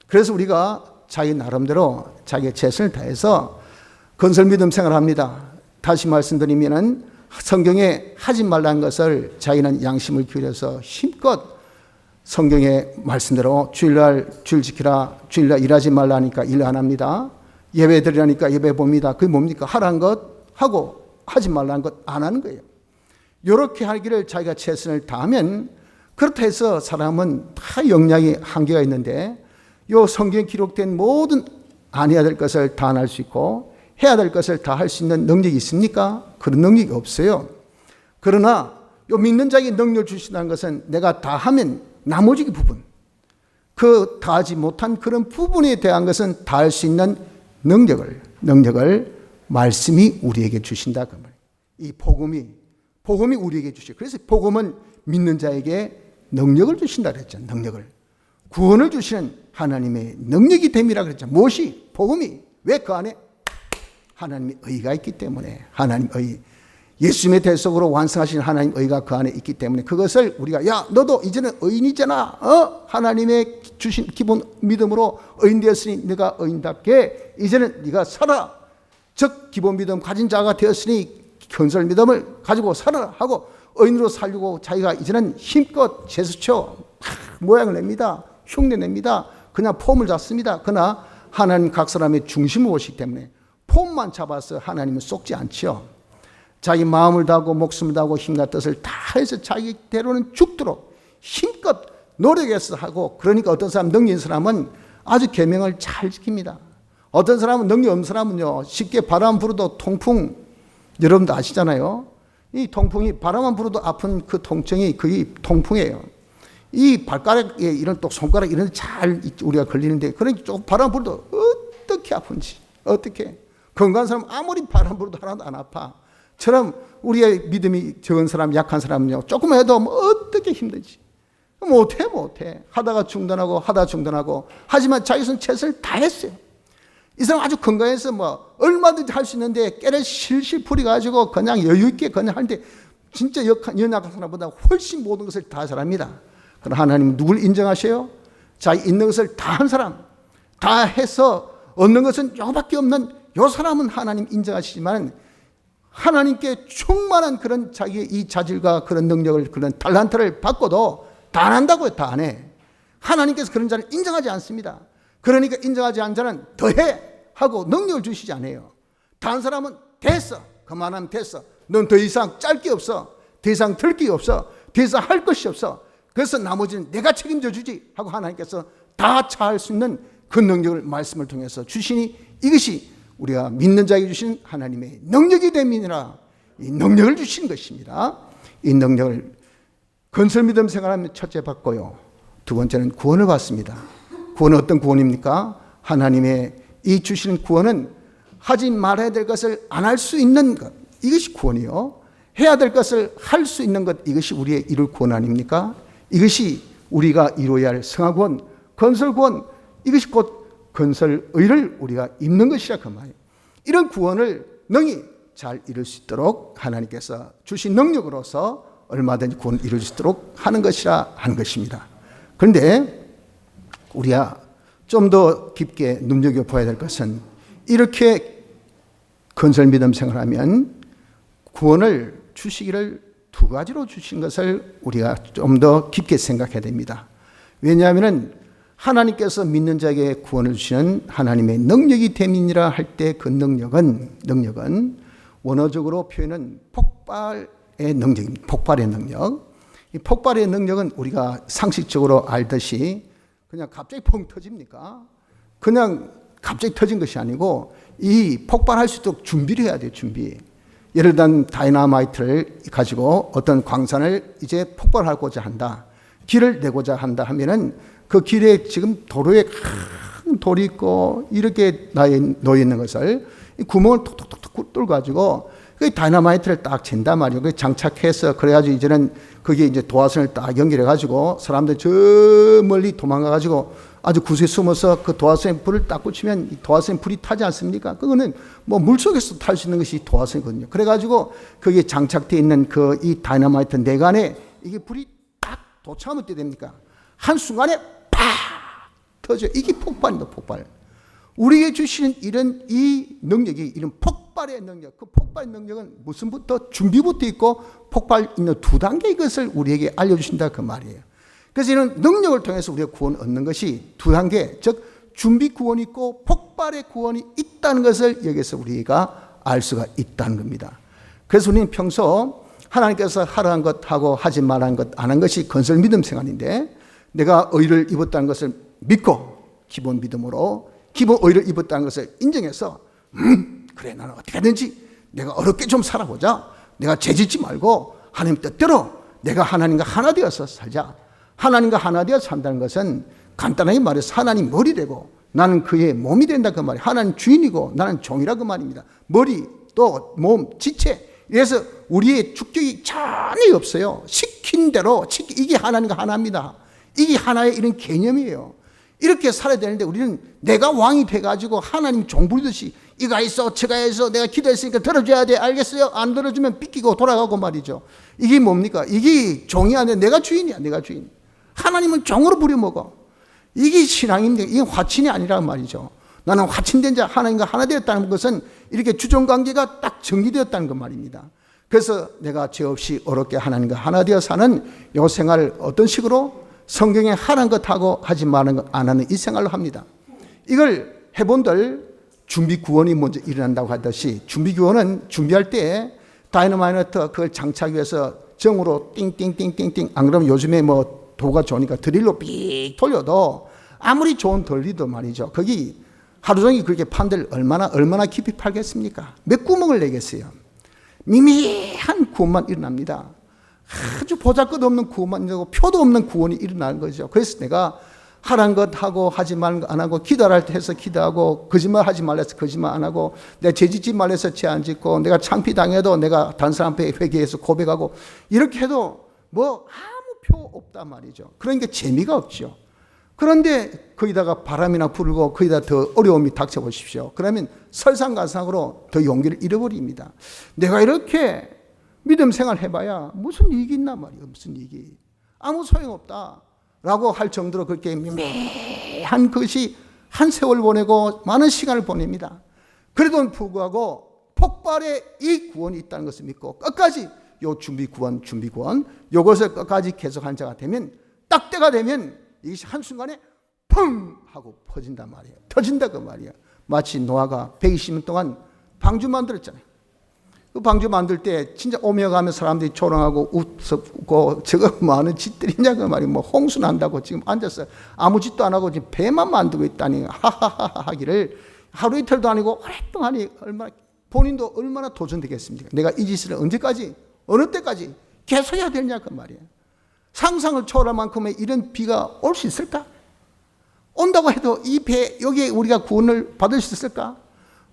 그래서 우리가 자기 나름대로 자기의 최선을 다해서 건설 믿음 생활합니다. 다시 말씀드리면은 성경에 하지 말라는 것을 자기는 양심을 기울여서 힘껏 성경의 말씀대로 주일날 주일 지키라, 주일날 일하지 말라니까 일 안 합니다. 예배 드리라니까 예배 봅니다. 그게 뭡니까? 하라는 것 하고 하지 말라는 것 안 하는 거예요. 이렇게 하기를 자기가 최선을 다하면, 그렇다 해서 사람은 다 역량이 한계가 있는데 이 성경에 기록된 모든 안 해야 될 것을 다 안 할 수 있고 해야 될 것을 다 할 수 있는 능력이 있습니까? 그런 능력이 없어요. 그러나 이 믿는 자에게 능력을 주신다는 것은 내가 다 하면 나머지 부분, 그 다 하지 못한 그런 부분에 대한 것은 다 할 수 있는 능력을 말씀이 우리에게 주신다 그 말이에요. 이 복음이 우리에게 주시고, 그래서 복음은 믿는 자에게 능력을 주신다 그랬죠. 능력을, 구원을 주시는 하나님의 능력이 됨이라 그랬죠. 무엇이? 복음이. 왜? 그 안에 하나님의 의가 있기 때문에, 하나님 의, 예수님의 대속으로 완성하신 하나님 의가 그 안에 있기 때문에, 그것을 우리가 야 너도 이제는 의인이잖아, 하나님의 주신 기본 믿음으로 의인 되었으니 네가 의인답게 이제는 네가 살아, 즉 기본 믿음 가진 자가 되었으니 건설 믿음을 가지고 살아라 하고 의인으로 살려고 자기가 이제는 힘껏 제스처 모양을 냅니다. 흉내 냅니다. 그냥 폼을 잡습니다. 그러나 하나님 각 사람의 중심을 보시기 때문에 폼만 잡아서 하나님은 쏙지 않지요. 자기 마음을 다하고 목숨을 다하고 힘과 뜻을 다해서 자기대로는 죽도록 힘껏 노력해서 하고, 그러니까 어떤 사람, 능력 있는 사람은 아주 계명을 잘 지킵니다. 어떤 사람은 능력 없는 사람은요, 쉽게 바람 불어도 통풍, 여러분도 아시잖아요. 이 통풍이 바람만 불어도 아픈 그 통증이 그게 통풍이에요. 이 발가락에 이런 또 손가락 이런 데 잘 우리가 걸리는데, 그러니까 조금 바람 불어도 어떻게 아픈지, 어떻게 건강한 사람 아무리 바람 불어도 하나도 안 아파. 처럼 우리의 믿음이 적은 사람, 약한 사람은요, 조금 해도 뭐 어떻게 힘들지. 못해. 하다가 중단하고, 하지만 자기 손 최선을 다했어요. 이 사람 아주 건강해서 뭐 얼마든지 할 수 있는데 깨를 실실 풀이가지고 그냥 여유있게 그냥 하는데, 진짜 연약한 사람보다 훨씬 모든 것을 다 잘합니다. 그러나 하나님은 누굴 인정하셔요? 자기 있는 것을 다 한 사람, 다 해서 얻는 것은 요밖에 없는 요 사람은 하나님 인정하시지만, 하나님께 충만한 그런 자기의 이 자질과 그런 능력을, 그런 달란트를 받고도 다 안 한다고요. 다 안 해. 하나님께서 그런 자를 인정하지 않습니다. 그러니까 인정하지 않은 자는 더해 하고 능력을 주시지 않아요. 다른 사람은 됐어, 그만하면 됐어, 넌 더 이상 짤 게 없어, 더 이상 들 게 없어, 더 이상 할 것이 없어, 그래서 나머지는 내가 책임져 주지 하고 하나님께서 다 차할 수 있는 그 능력을 말씀을 통해서 주시니, 이것이 우리가 믿는 자에게 주신 하나님의 능력이 됨이니라. 이 능력을 주신 것입니다. 이 능력을 건설 믿음 생활하면 첫째 받고요, 두 번째는 구원을 받습니다. 구원은 어떤 구원입니까? 하나님의 이 주시는 구원은 하지 말아야 될 것을 안 할 수 있는 것, 이것이 구원이요. 해야 될 것을 할 수 있는 것, 이것이 우리의 이룰 구원 아닙니까? 이것이 우리가 이루어야 할 성화구원, 건설구원, 이것이 곧 건설의를 우리가 입는 것이라 그 말이에요. 이런 구원을 능히 잘 이룰 수 있도록 하나님께서 주신 능력으로서 얼마든지 구원을 이룰 수 있도록 하는 것이라 하는 것입니다. 그런데 우리가 좀 더 깊게 눈여겨봐야 될 것은, 이렇게 건설 믿음 생활하면 구원을 주시기를 두 가지로 주신 것을 우리가 좀 더 깊게 생각해야 됩니다. 왜냐하면 하나님께서 믿는 자에게 구원을 주시는 하나님의 능력이 됨이니라 할 때, 그 능력은 원어적으로 표현은 폭발의 능력입니다. 폭발의 능력. 이 폭발의 능력은 우리가 상식적으로 알듯이 그냥 갑자기 펑 터집니까? 그냥 갑자기 터진 것이 아니고, 이 폭발할 수 있도록 준비를 해야 돼요. 준비. 예를 들면 다이너마이트를 가지고 어떤 광산을 이제 폭발하고자 한다, 길을 내고자 한다 하면은, 그 길에 지금 도로에 큰 돌이 있고 이렇게 놓여 있는 것을 이 구멍을 톡톡톡 뚫어가지고 그 다이너마이트를 딱 잰단 말이에요. 그 장착해서, 그래가지고 이제는 그게 이제 도화선을 딱 연결해가지고 사람들 저 멀리 도망가가지고 아주 구석에 숨어서 그 도화선에 불을 딱 꽂히면 이 도화선에 불이 타지 않습니까? 그거는 뭐 물속에서 탈 수 있는 것이 도화선이거든요. 그래가지고 거기에 장착되어 있는 그 이 다이너마이트 내관에 이게 불이 딱 도착하면 어떻게 됩니까? 한순간에 팍 터져. 이게 폭발입니다. 폭발. 우리에게 주시는 이런 이 능력이, 이런 폭발 폭발의 능력, 그 폭발의 능력은 무슨부터 준비부터 있고 폭발 있는 두 단계 이것을 우리에게 알려주신다 그 말이에요. 그래서 이런 능력을 통해서 우리가 구원 얻는 것이 두 단계, 즉 준비 구원이 있고 폭발의 구원이 있다는 것을 여기서 우리가 알 수가 있다는 겁니다. 그래서 우리는 평소 하나님께서 하라는 것 하고 하지 말라는 것 안 한 것이 건설 믿음 생활인데, 내가 의를 입었다는 것을 믿고 기본 믿음으로 기본 의를 입었다는 것을 인정해서 그래, 나는 어떻게든지 내가 어렵게 좀 살아보자. 내가 죄짓지 말고 하나님 뜻대로 내가 하나님과 하나 되어서 살자. 하나님과 하나 되어 산다는 것은 간단하게 말해서 하나님 머리 되고 나는 그의 몸이 된다 그 말이에요. 하나님 주인이고 나는 종이라 그 말입니다. 머리 또 몸 지체, 그래서 우리의 주격이 전혀 없어요. 시킨 대로 이게 하나님과 하나입니다. 이게 하나의 이런 개념이에요. 이렇게 살아야 되는데 우리는 내가 왕이 돼가지고 하나님 종 부리듯이 이가 있어 저가 있어 내가 기도했으니까 들어줘야 돼, 알겠어요? 안 들어주면 삐끼고 돌아가고 말이죠. 이게 뭡니까? 이게 종이 아니라 내가 주인이야. 내가 주인. 하나님은 종으로 부려먹어. 이게 신앙인데 이게 화친이 아니란 말이죠. 나는 화친된 자 하나님과 하나 되었다는 것은 이렇게 주종관계가 딱 정리되었다는 것 말입니다. 그래서 내가 죄 없이 어렵게 하나님과 하나 되어 사는 이 생활을 어떤 식으로 성경에 하라는 것하고 하지 말라는 것 안 하는 이 생활로 합니다. 이걸 해본들 준비 구원이 먼저 일어난다고 하듯이, 준비 구원은 준비할 때 다이너마이트 그걸 장착하기 위해서 정으로 띵띵띵띵띵, 안 그러면 요즘에 뭐 도가 좋으니까 드릴로 삑 돌려도 아무리 좋은 드릴도 말이죠, 거기 하루 종일 그렇게 판들 얼마나 깊이 팔겠습니까? 몇 구멍을 내겠어요? 미미한 구원만 일어납니다. 아주 보잘것없는 구원만 일어나고 표도 없는 구원이 일어나는 거죠. 그래서 내가 하라는 것 하고 하지 말는 것 안 하고, 기도할 때 해서 기도하고, 거짓말 하지 말래서 거짓말 안 하고, 내가 죄짓지 말래서 죄 안 짓고, 내가 창피당해도 내가 다른 사람 앞에 회개해서 고백하고, 이렇게 해도 뭐 아무 표 없단 말이죠. 그러니까 재미가 없죠. 그런데 거기다가 바람이나 불고 거기다 더 어려움이 닥쳐보십시오. 그러면 설상가상으로 더 용기를 잃어버립니다. 내가 이렇게 믿음 생활 해봐야 무슨 이익이 있나 말이에요. 무슨 이익이. 아무 소용없다 라고 할 정도로 그렇게 미미한 것이 한 세월 보내고 많은 시간을 보냅니다. 그래도 불구하고 폭발의 이 구원이 있다는 것을 믿고 끝까지 요 준비 구원 요것을 끝까지 계속한 자가 되면, 딱 때가 되면 이것이 한순간에 펑 하고 퍼진단 말이에요. 터진다 그 말이에요. 마치 노아가 120년 동안 방주 만들었잖아요. 그 방주 만들 때 진짜 오며 가며 사람들이 조롱하고 웃고 저거 많은 짓들이냐 그 말이에요. 뭐 홍수 난다고 지금 앉아서 아무 짓도 안 하고 지금 배만 만들고 있다니 하하하 하기를 하루 이틀도 아니고 오랫동안 본인도 얼마나 도전되겠습니까? 내가 이 짓을 언제까지 어느 때까지 계속 해야 되냐 그 말이에요. 상상을 초월할 만큼의 이런 비가 올 수 있을까? 온다고 해도 이 배 여기에 우리가 구원을 받을 수 있을까?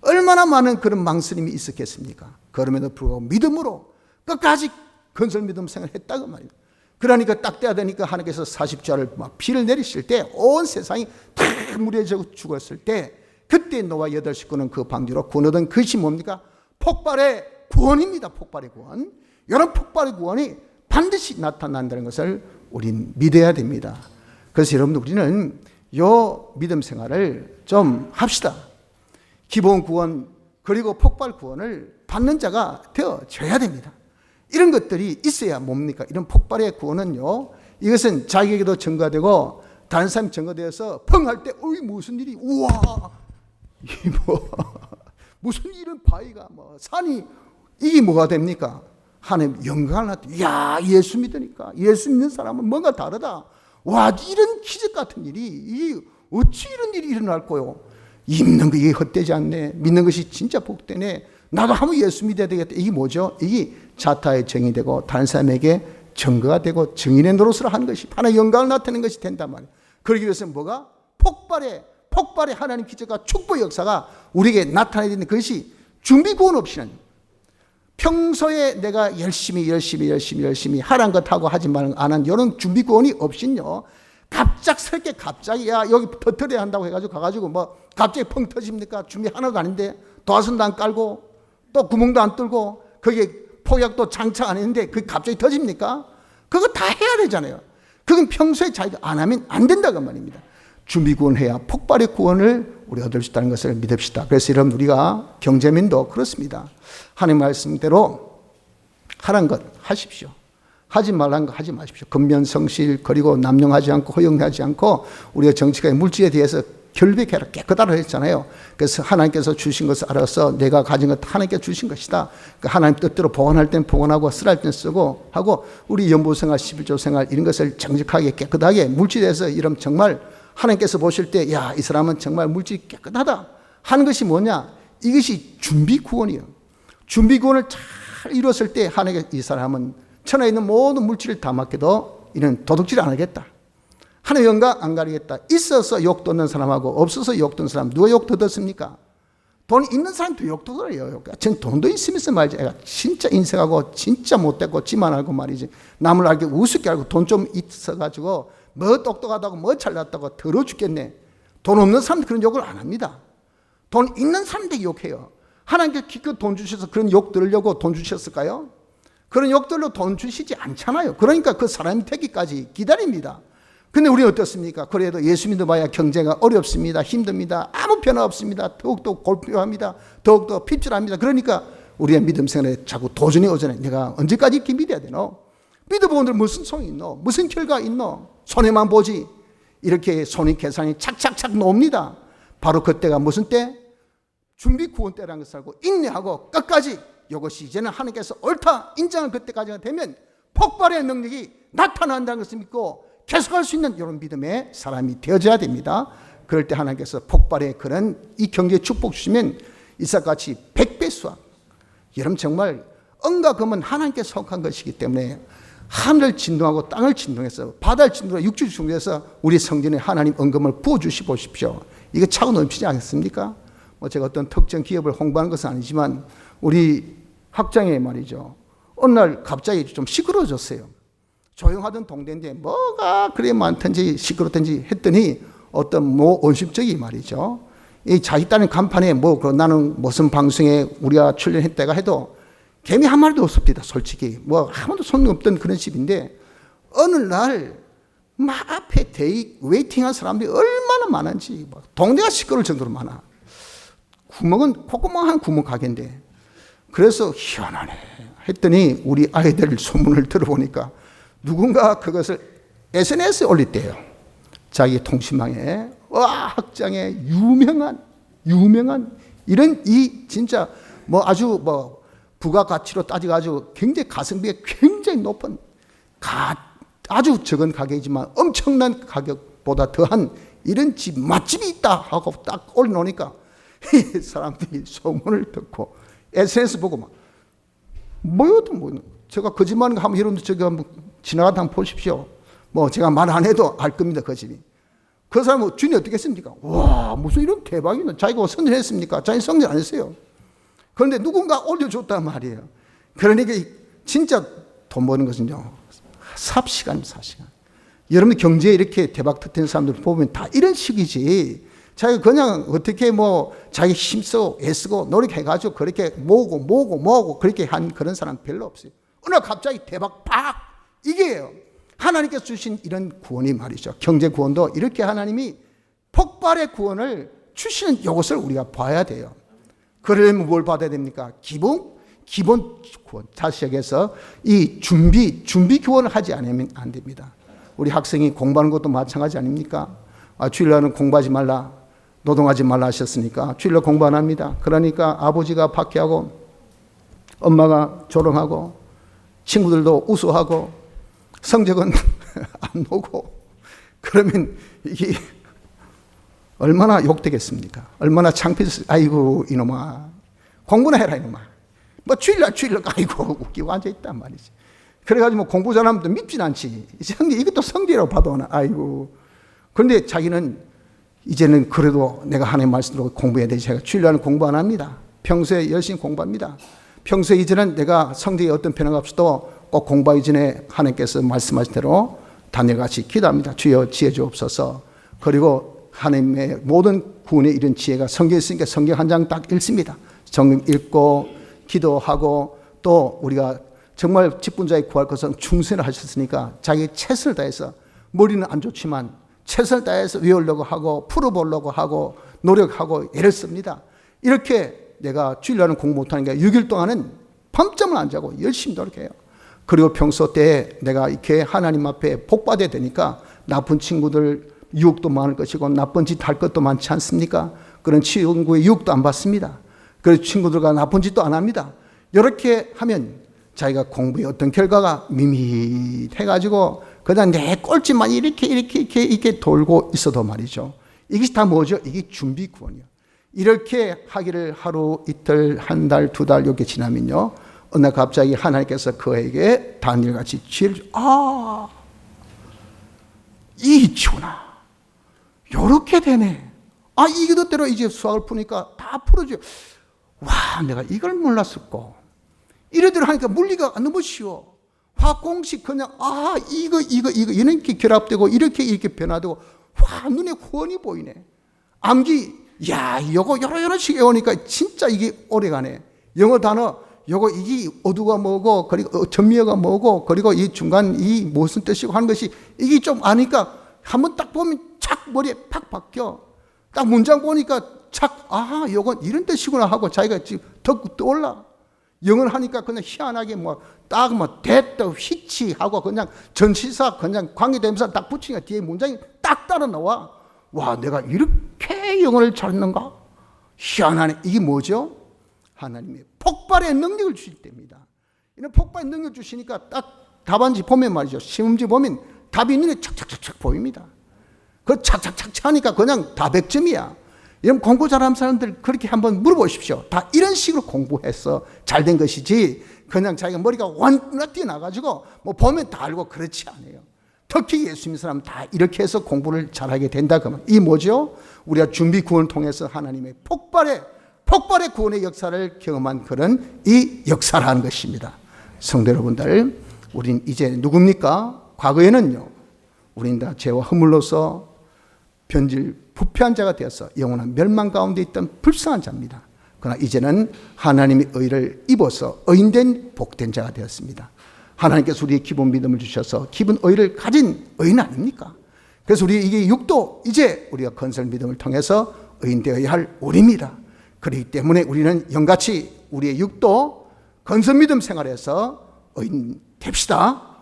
얼마나 많은 그런 망설임이 있었겠습니까? 그럼에도 불구하고 믿음으로 끝까지 건설 믿음 생활을 했다고 말이에요. 그러니까 딱 때야 되니까 하나님께서 40자를 막 비를 내리실 때 온 세상이 다 무뎌져 죽었을 때, 그때 노아 8 식구는 그 방주로 구원 얻은 것이 뭡니까? 폭발의 구원입니다. 폭발의 구원. 이런 폭발의 구원이 반드시 나타난다는 것을 우린 믿어야 됩니다. 그래서 여러분들 우리는 요 믿음 생활을 좀 합시다. 기본 구원 그리고 폭발 구원을 받는 자가 되어줘야 됩니다. 이런 것들이 있어야 뭡니까? 이런 폭발의 구원은요, 이것은 자기에게도 증거되고 다른 사람이 증거되어서 펑 할 때 어이 무슨 일이, 우와 이게 뭐 무슨 일은 바위가 뭐 산이, 이게 뭐가 됩니까? 하나님 영광을 나타내. 야, 예수 믿으니까 예수 믿는 사람은 뭔가 다르다. 와, 이런 기적 같은 일이, 이게 어찌 이런 일이 일어날 거요? 믿는 거 이게 헛되지 않네. 믿는 것이 진짜 복되네. 나도 한번 예수 믿어야 되겠다. 이게 뭐죠? 이게 자타의 정이 되고 다른 사람에게 증거가 되고 증인의 노릇을 하는 것이, 하나의 영광을 나타내는 것이 된단 말이에요. 그러기 위해서는 뭐가? 폭발의 하나님 기적과 축복의 역사가 우리에게 나타나야 되는 것이 준비 구원 없이는, 평소에 내가 열심히 하라는 것 하고 하지 말는 안 한 이런 준비 구원이 없이는요, 갑작스럽게 야 여기 터트려야 한다고 해가지고 가가지고 뭐 갑자기 펑 터집니까? 준비 하나도 아닌데 도화선도 안 깔고 또 구멍도 안 뚫고 거기에 폭약도 장착 안 했는데 그게 갑자기 터집니까? 그거 다 해야 되잖아요. 그건 평소에 자기가 안 하면 안 된다고 말입니다. 준비 구원해야 폭발의 구원을 우리 얻을 수 있다는 것을 믿읍시다. 그래서 여러분, 우리가 경제민도 그렇습니다. 하나님 말씀대로 하라는 것 하십시오. 하지 말라는 거 하지 마십시오. 근면성실, 그리고 남용하지 않고 허용하지 않고 우리가 정치가 물질에 대해서 결백해라, 깨끗하라 했잖아요. 그래서 하나님께서 주신 것을 알아서 내가 가진 것 하나님께 주신 것이다. 그러니까 하나님 뜻대로 보관할 땐 보관하고 쓰할 땐 쓰고 하고, 우리 연보생활, 11조 생활 이런 것을 정직하게 깨끗하게 물질에서 이런 정말 하나님께서 보실 때 야, 이 사람은 정말 물질이 깨끗하다 하는 것이 뭐냐? 이것이 준비 구원이에요. 준비 구원을 잘 이뤘을 때 하나님께 이 사람은 천하에 있는 모든 물질을 다 맡겨도 이는 도둑질 안 하겠다. 하나님 영광 안 가리겠다. 있어서 욕 듣는 사람하고 없어서 욕 듣는 사람, 누가 욕 더 듣습니까? 돈 있는 사람도 욕 더 들어요. 전 돈도 있으면서 말이지, 진짜 인생하고 진짜 못됐고 지만 알고 말이지, 남을 알게 우습게 알고 돈 좀 있어가지고 뭐 똑똑하다고 뭐 잘났다고 더러 죽겠네. 돈 없는 사람들 그런 욕을 안 합니다. 돈 있는 사람들 욕해요. 하나님께 기껏 돈 주셔서 그런 욕 들으려고 돈 주셨을까요? 그런 욕들로 돈 주시지 않잖아요. 그러니까 그 사람이 되기까지 기다립니다. 근데 우리 어떻습니까? 그래도 예수 믿어봐야 경제가 어렵습니다. 힘듭니다. 아무 변화 없습니다. 더욱더 골피합니다. 더욱더 핍절합니다. 그러니까 우리의 믿음 생활에 자꾸 도전이 오잖아요. 내가 언제까지 이렇게 믿어야 되노? 믿어보는들 무슨 소용이 있노? 무슨 결과 있노? 손해만 보지. 이렇게 손익 계산이 착착착 놓습니다. 바로 그때가 무슨 때? 준비 구원 때라는 것을 알고 인내하고 끝까지 이것이 이제는 하나님께서 옳다 인정한 그때까지가 되면 폭발의 능력이 나타난다는 것을 믿고 계속할 수 있는 이런 믿음의 사람이 되어져야 됩니다. 그럴 때 하나님께서 폭발의 그런 이 경제에 축복 주시면 이삭같이 100배 수확. 여러분 정말 은과 금은 하나님께 속한 것이기 때문에 하늘을 진동하고 땅을 진동해서 바다를 진동하고 육지를 진동해서 우리 성전에 하나님 은금을 부어주시 보십시오. 이거 차고 넘치지 않겠습니까? 제가 어떤 특정 기업을 홍보하는 것은 아니지만 우리 학장에 말이죠. 어느 날 갑자기 좀 시끄러워졌어요. 조용하던 동네인데 뭐가 그래 많든지 시끄럽든지 했더니 어떤 원심적이 말이죠. 이 자기 딸은 간판에 나는 무슨 방송에 우리가 출연했다가 해도 개미 한 마리도 없습니다. 솔직히 아무도 손님 없던 그런 집인데 어느 날 막 앞에 웨이팅한 사람들이 얼마나 많은지 동네가 시끄러울 정도로 많아. 구멍은 콧구멍 구멍 가게인데 그래서 희한하네 했더니 우리 아이들 소문을 들어보니까 누군가 그것을 SNS에 올렸대요. 자기 통신망에 학장에 유명한 이런 이 진짜 아주 부가가치로 따져가지고 굉장히 가성비가 굉장히 높은 아주 적은 가격이지만 엄청난 가격보다 더한 이런 집 맛집이 있다 하고 딱 올려놓으니까 이 사람들이 소문을 듣고 SNS 보고 제가 거짓말하는 거 한번 여러분들 저기 한번 지나가다 한번 보십시오. 제가 말 안 해도 알 겁니다. 그 집이. 그 사람은 주인이 어떻게 했습니까? 와, 무슨 이런 대박이네. 자기가 성전했습니까? 자기 성전 안 했어요. 그런데 누군가 올려줬단 말이에요. 그러니까 진짜 돈 버는 것은요, 삽시간입니다. 여러분 경제에 이렇게 대박 터뜨리는 사람들 보면 다 이런 식이지. 자기가 그냥 어떻게 자기 힘쓰고 애쓰고 노력해가지고 그렇게 모으고 그렇게 한 그런 사람 별로 없어요. 어느 날 갑자기 대박 팍! 이게요. 하나님께서 주신 이런 구원이 말이죠. 경제 구원도 이렇게 하나님이 폭발의 구원을 주시는 이것을 우리가 봐야 돼요. 그러려면 뭘 받아야 됩니까? 기본 구원. 다시 얘기해서 이 준비 구원을 하지 않으면 안 됩니다. 우리 학생이 공부하는 것도 마찬가지 아닙니까? 주일날은 공부하지 말라. 노동하지 말라 하셨으니까 주일날 공부 안 합니다. 그러니까 아버지가 박해하고 엄마가 조롱하고 친구들도 우수하고 성적은 안 오고 그러면 이게 얼마나 욕되겠습니까? 얼마나 창피했어요. 아이고 이놈아 공부나 해라 이놈아. 주일날 아이고 웃기고 앉아있단 말이지. 그래가지고 공부 잘하면 믿진 않지. 이것도 성질이라고 봐도 아이고. 그런데 자기는 이제는 그래도 내가 하나님 말씀으로 공부해야 되지. 제가 주일날은 공부 안 합니다. 평소에 열심히 공부합니다. 평소에 이제는 내가 성적에 어떤 변화가 없어도 꼭 공부하기 전에 하나님께서 말씀하신 대로 다니엘같이 기도합니다. 주여 지혜 주옵소서. 그리고 하나님의 모든 구원에 이런 지혜가 성경에 있으니까 성경 한 장 딱 읽습니다. 성경 읽고 기도하고 또 우리가 정말 직분자에 구할 것은 충성을 하셨으니까 자기 최선을 다해서 머리는 안 좋지만 최선을 다해서 외우려고 하고 풀어보려고 하고 노력하고 애를 씁니다. 이렇게 내가 주일날은 공부 못하는 게 6일 동안은 밤잠을 안 자고 열심히 노력해요. 그리고 평소 때 내가 이렇게 하나님 앞에 복받아야 되니까 나쁜 친구들 유혹도 많을 것이고 나쁜 짓 할 것도 많지 않습니까? 그런 친구의 유혹도 안 받습니다. 그래서 친구들과 나쁜 짓도 안 합니다. 이렇게 하면 자기가 공부에 어떤 결과가 밋밋해가지고 그냥 내 꼴찌만 이렇게 돌고 있어도 말이죠. 이것이 다 뭐죠? 이게 준비 구원이요. 이렇게 하기를 하루, 이틀, 한 달, 두 달 이렇게 지나면요. 어느 날 갑자기 하나님께서 그에게 다니엘같이 지혜를 이치구나. 요렇게 되네. 이것대로 이제 수학을 푸니까 다 풀어줘요. 와, 내가 이걸 몰랐었고. 이래대로 하니까 물리가 너무 쉬워. 화학 공식 그냥 이거 이렇게 결합되고 이렇게 변화되고 눈에 후원이 보이네. 암기 요거 여러 식에 오니까 진짜 이게 오래가네. 영어 단어 요거 이게 어두가 뭐고 그리고 전미어가 뭐고 그리고 이 중간 이 무슨 뜻이고 하는 것이 이게 좀 아니까 한번 딱 보면 착 머리에 팍 박혀. 딱 문장 보니까 착 요건 이런 뜻이구나 하고 자기가 지금 더 떠올라. 영어를 하니까 그냥 희한하게 됐다 휘치 하고 그냥 전치사 그냥 관계대명사 딱 붙이니까 뒤에 문장이 딱 따라 나와. 와, 내가 이렇게 영어를 잘했는가? 희한하네. 이게 뭐죠? 하나님의 폭발의 능력을 주실 때입니다. 이런 폭발의 능력을 주시니까 딱 답안지 보면 말이죠. 시험지 보면 답이 눈에 착착착착 보입니다. 그 착착착착 하니까 그냥 다 100점이야. 여러분 공부 잘하는 사람들 그렇게 한번 물어보십시오. 다 이런 식으로 공부해서 잘된 것이지 그냥 자기가 머리가 완전히 뛰어나가지고 보면 다 알고 그렇지 않아요. 특히 예수 믿는 사람은 다 이렇게 해서 공부를 잘하게 된다. 그러면 이 뭐죠? 우리가 준비 구원을 통해서 하나님의 폭발의 구원의 역사를 경험한 그런 이 역사라는 것입니다. 성도 여러분들, 우린 이제 누굽니까? 과거에는요, 우린 다 죄와 허물로서 부패한 자가 되어서 영원한 멸망 가운데 있던 불쌍한 자입니다. 그러나 이제는 하나님의 의를 입어서 의인된 복된 자가 되었습니다. 하나님께서 우리의 기본 믿음을 주셔서 기본 의를 가진 의인 아닙니까? 그래서 우리 이게 육도 이제 우리가 건설 믿음을 통해서 의인 되어야 할 우리입니다. 그렇기 때문에 우리는 영같이 우리의 육도 건설 믿음 생활에서 의인 됩시다.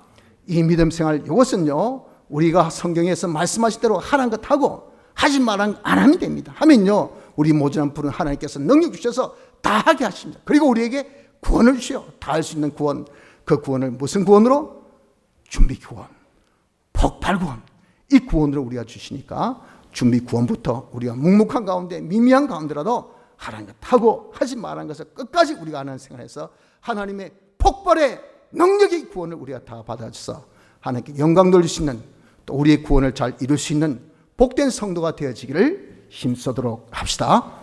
이 믿음 생활 이것은요, 우리가 성경에서 말씀하신 대로 하라는 것 하고 하지 말라는 것 안 하면 됩니다. 하면요, 우리 모자란 분은 하나님께서 능력 주셔서 다 하게 하십니다. 그리고 우리에게 구원을 주셔요. 다 할 수 있는 구원. 그 구원을 무슨 구원으로? 준비 구원, 폭발 구원. 이 구원으로 우리가 주시니까 준비 구원부터 우리가 묵묵한 가운데 미미한 가운데라도 하라는 것 하고 하지 말라는 것을 끝까지 우리가 하는 생활에서 하나님의 폭발의 능력의 구원을 우리가 다 받아줘서 하나님께 영광 돌릴 수 있는, 또 우리의 구원을 잘 이룰 수 있는 복된 성도가 되어지기를 힘쓰도록 합시다.